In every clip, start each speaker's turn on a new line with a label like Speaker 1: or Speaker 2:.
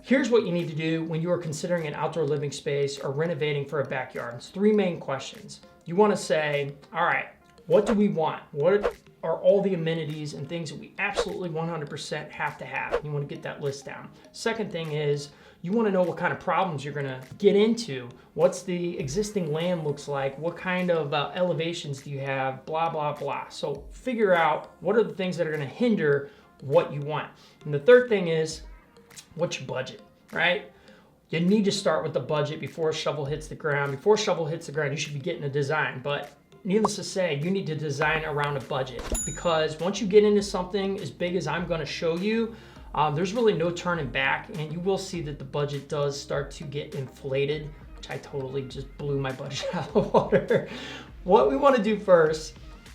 Speaker 1: Here's what you need to do when you are considering an outdoor living space or renovating for a backyard. It's three main questions. You want to say, all right, what do we want? What are all the amenities and things that we absolutely 100% have to have? You want to get that list down. Second thing is, you want to know what kind of problems you're going to get into. What's the existing land looks like? What kind of elevations do you have? Blah, blah, blah. So figure out what are the things that are going to hinder what you want. And the third thing is, what's your budget, right? You need to start with the budget before a shovel hits the ground. Before a shovel hits the ground, you should be getting a design. But needless to say, you need to design around a budget, because once you get into something as big as I'm going to show you, there's really no turning back, and you will see that the budget does start to get inflated, which I totally just blew my budget out of the water. What we want to do first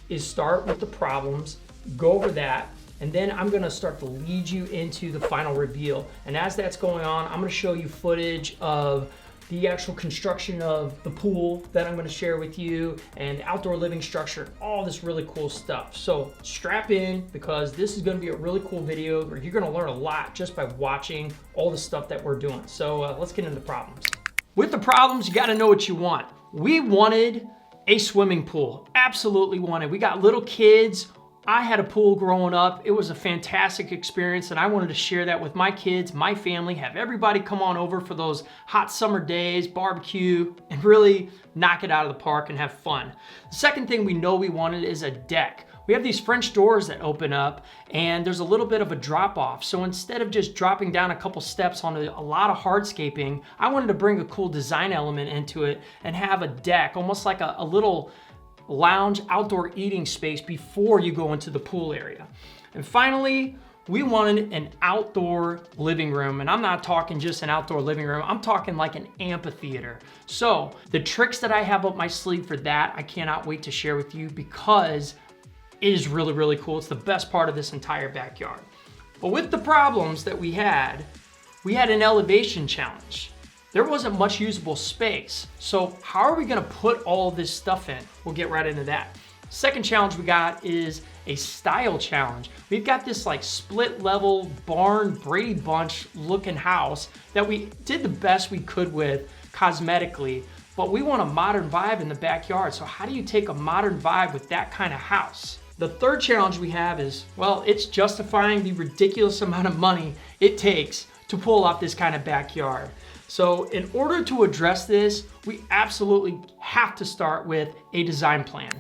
Speaker 1: is start with the problems, go over that, and then I'm going to start to lead you into the final reveal. And as that's going on, I'm going to show you footage of the actual construction of the pool that I'm going to share with you, and outdoor living structure, all this really cool stuff. So strap in, because this is going to be a really cool video where you're going to learn a lot just by watching all the stuff that we're doing. So let's get into the problems. With the problems, you got to know what you want. We wanted a swimming pool, absolutely wanted. We got little kids. I had a pool growing up. It was a fantastic experience, and I wanted to share that with my kids, my family, have everybody come on over for those hot summer days, barbecue, and really knock it out of the park and have fun. The second thing we know we wanted is a deck. We have these French doors that open up, and there's a little bit of a drop off. So instead of just dropping down a couple steps on a lot of hardscaping, I wanted to bring a cool design element into it and have a deck, almost like a little lounge outdoor eating space before you go into the pool area. And finally, we wanted an outdoor living room. And I'm not talking just an outdoor living room, I'm talking like an amphitheater. So the tricks that I have up my sleeve for that, I cannot wait to share with you, because it is really, really cool. It's the best part of this entire backyard. But with the problems that we had an elevation challenge. There wasn't much usable space. So how are we gonna put all this stuff in? We'll get right into that. Second challenge we got is a style challenge. We've got this like split level barn Brady Bunch looking house that we did the best we could with cosmetically, but we want a modern vibe in the backyard. So how do you take a modern vibe with that kind of house? The third challenge we have is, well, it's justifying the ridiculous amount of money it takes to pull off this kind of backyard. So in order to address this, we absolutely have to start with a design plan.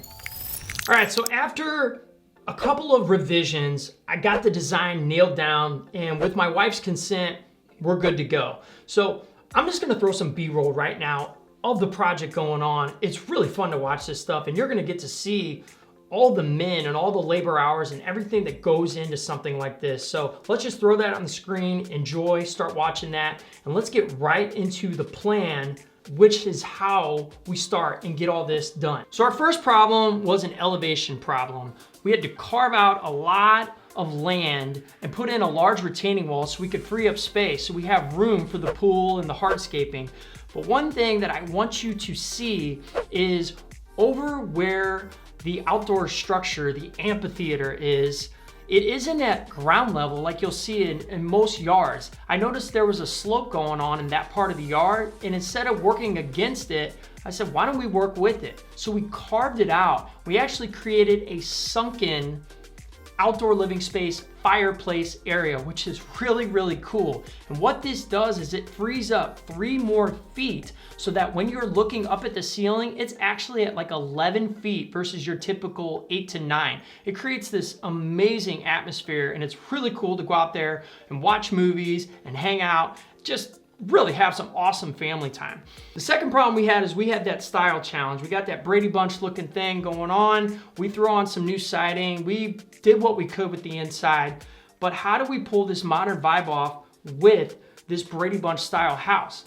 Speaker 1: All right, so after a couple of revisions, I got the design nailed down, and with my wife's consent, we're good to go. So I'm just gonna throw some B-roll right now of the project going on. It's really fun to watch this stuff, and you're gonna get to see all the men and all the labor hours and everything that goes into something like this. So let's just throw that on the screen, enjoy, start watching that, and let's get right into the plan, which is how we start and get all this done. So our first problem was an elevation problem. We had to carve out a lot of land and put in a large retaining wall so we could free up space, so we have room for the pool and the hardscaping. But one thing that I want you to see is over where the outdoor structure, the amphitheater is, it isn't at ground level like you'll see in most yards. I noticed there was a slope going on in that part of the yard, and instead of working against it, I said, why don't we work with it? So we carved it out. We actually created a sunken outdoor living space fireplace area, which is really, really cool. And what this does is it frees up 3 more feet so that when you're looking up at the ceiling, it's actually at like 11 feet versus your typical 8 to 9. It creates this amazing atmosphere, and it's really cool to go out there and watch movies and hang out, just really have some awesome family time. The second problem we had is we had that style challenge. We got that Brady Bunch looking thing going on. We threw on some new siding. We did what we could with the inside, but how do we pull this modern vibe off with this Brady Bunch style house?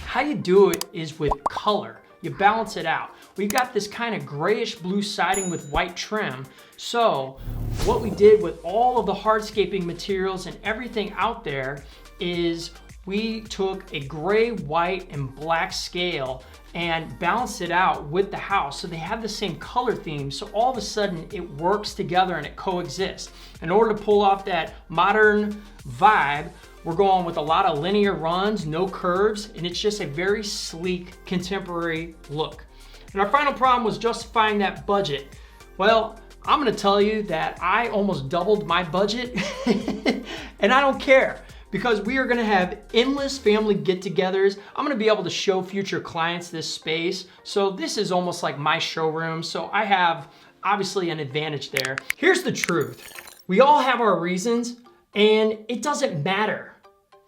Speaker 1: How you do it is with color. You balance it out. We've got this kind of grayish blue siding with white trim. So what we did with all of the hardscaping materials and everything out there is we took a gray, white, and black scale and balanced it out with the house so they have the same color theme, so all of a sudden it works together and it coexists. In order to pull off that modern vibe, We're going with a lot of linear runs, no curves, and it's just a very sleek, contemporary look. And our final problem was justifying that budget. Well, I'm gonna tell you that I almost doubled my budget and I don't care because we are gonna have endless family get-togethers. I'm gonna be able to show future clients this space. So this is almost like my showroom. So I have obviously an advantage there. Here's the truth. We all have our reasons and it doesn't matter.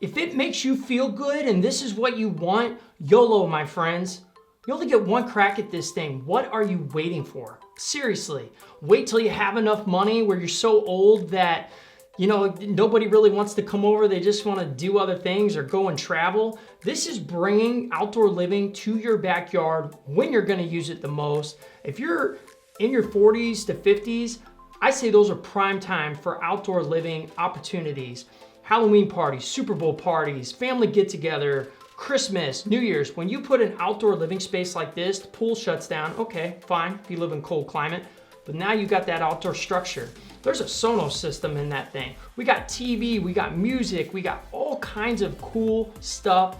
Speaker 1: If it makes you feel good and this is what you want, YOLO, my friends. You only get one crack at this thing. What are you waiting for? Seriously, wait till you have enough money where you're so old that, you know, nobody really wants to come over. They just want to do other things or go and travel. This is bringing outdoor living to your backyard when you're going to use it the most. If you're in your 40s to 50s, I say those are prime time for outdoor living opportunities. Halloween parties, Super Bowl parties, family get-together, Christmas, New Year's. When you put an outdoor living space like this, the pool shuts down. Okay, fine, if you live in cold climate. But now you got that outdoor structure. There's a Sonos system in that thing. We got TV, we got music, we got all kinds of cool stuff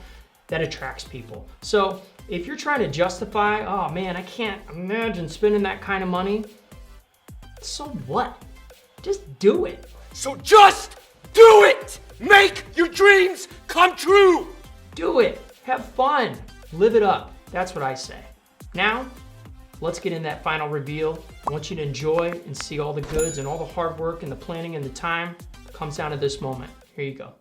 Speaker 1: that attracts people. So if you're trying to justify, oh man, I can't imagine spending that kind of money, so what? Just do it.
Speaker 2: So just do it! Make your dreams come true!
Speaker 1: Do it. Have fun. Live it up. That's what I say. Now, let's get in that final reveal. I want you to enjoy and see all the goods and all the hard work and the planning and the time comes down to this moment. Here you go.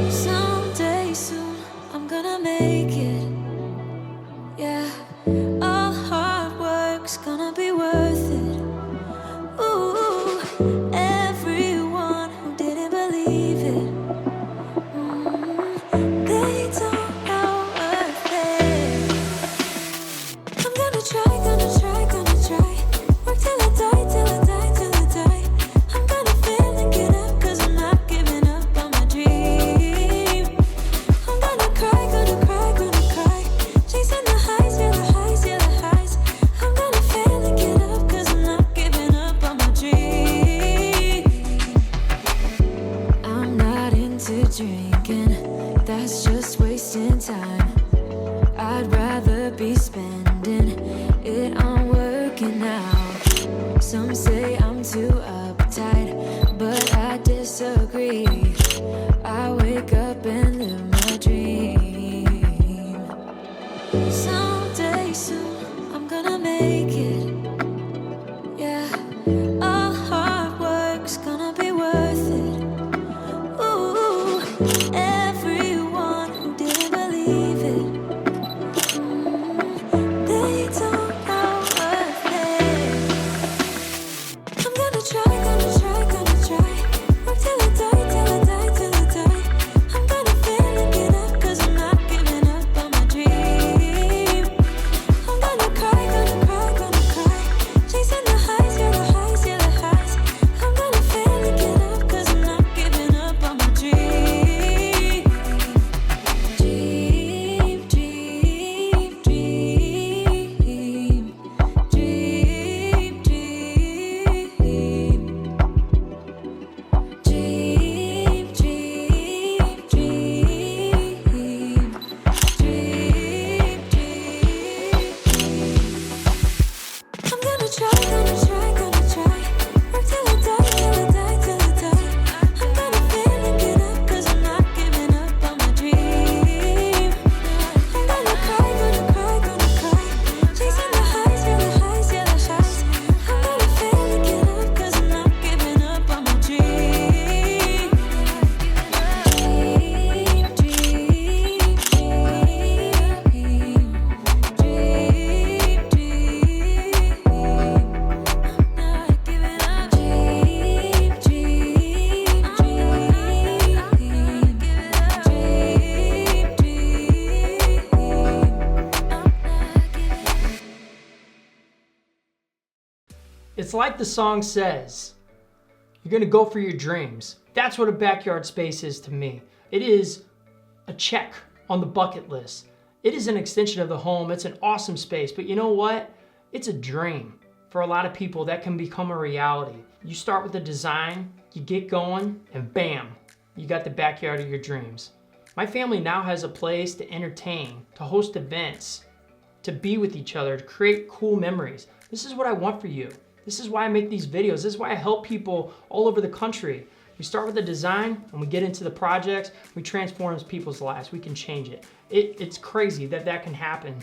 Speaker 3: Someday soon, I'm gonna make it. Yeah, all hard work's gonna be worth it. Ooh, everyone who didn't believe it, they don't know a thing. I'm gonna try, gonna try, gonna try. Work till I die, till I die, till I die. I'm gonna fail and get up, 'cause I'm not giving up on my dream. I'm gonna cry, gonna cry. Chasing the highs, yeah, the highs, yeah, the highs. I'm gonna fail and get up, 'cause I'm not giving up on my dream. I'm not into drinking, that's just wasting time. I'd rather be spending it on working out. Some say I'm too uptight, but I disagree. I wake up and live my dream. Someday soon, I'm gonna make it. Yeah, all hard work's gonna be worth it. Ooh, everyone who didn't believe it, they don't know a thing. I'm gonna try, gonna try, gonna try. Work till I die, till I die, till I die. I'm gonna fail and get up, 'cause I'm not giving up on my dream. I'm gonna cry, gonna cry. Chasing the highs, yeah, the highs, yeah, the highs. I'm gonna fail and get up, 'cause I'm not giving up on my dream. Dream, dream, dream. Dream, dream, dream. Dream, dream, dream. Dream, dream. I'm gonna try, gonna try. Work till I die, till I die, till I die. I'm gonna fail and get up, 'cause I'm not giving up on my dream. I'm gonna cry, gonna cry. Chasing the highs, yeah, the highs, yeah, the highs. I'm gonna fail and get up, 'cause I'm not giving up on my dream. Dream, dream, dream. Dream, dream. I'm not giving up. Dream, dream, dream. I'm not giving up. Dream, dream. I'm not giving up.
Speaker 1: It's like the song says, you're gonna go for your dreams. That's what a backyard space is to me. It is a check on the bucket list. It is an extension of the home. It's an awesome space, but you know what? It's a dream. for a lot of people, that can become a reality. You start with a design, you get going, and bam, you got the backyard of your dreams. My family now has a place to entertain, to host events, to be with each other, to create cool memories. This is what I want for you. This is why I make these videos. This is why I help people all over the country. We start with the design, and we get into the projects, we transform people's lives, we can change it. It's crazy that that can happen,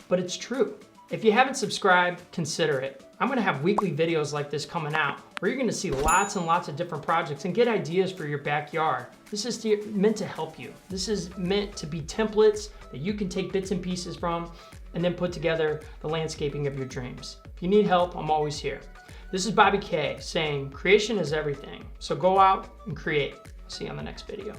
Speaker 1: but it's true. If you haven't subscribed, consider it. I'm gonna have weekly videos like this coming out where you're gonna see lots and lots of different projects and get ideas for your backyard. This is meant to help you. This is meant to be templates that you can take bits and pieces from and then put together the landscaping of your dreams. If you need help, I'm always here. This is Bobby K saying creation is everything. So go out and create. See you on the next video.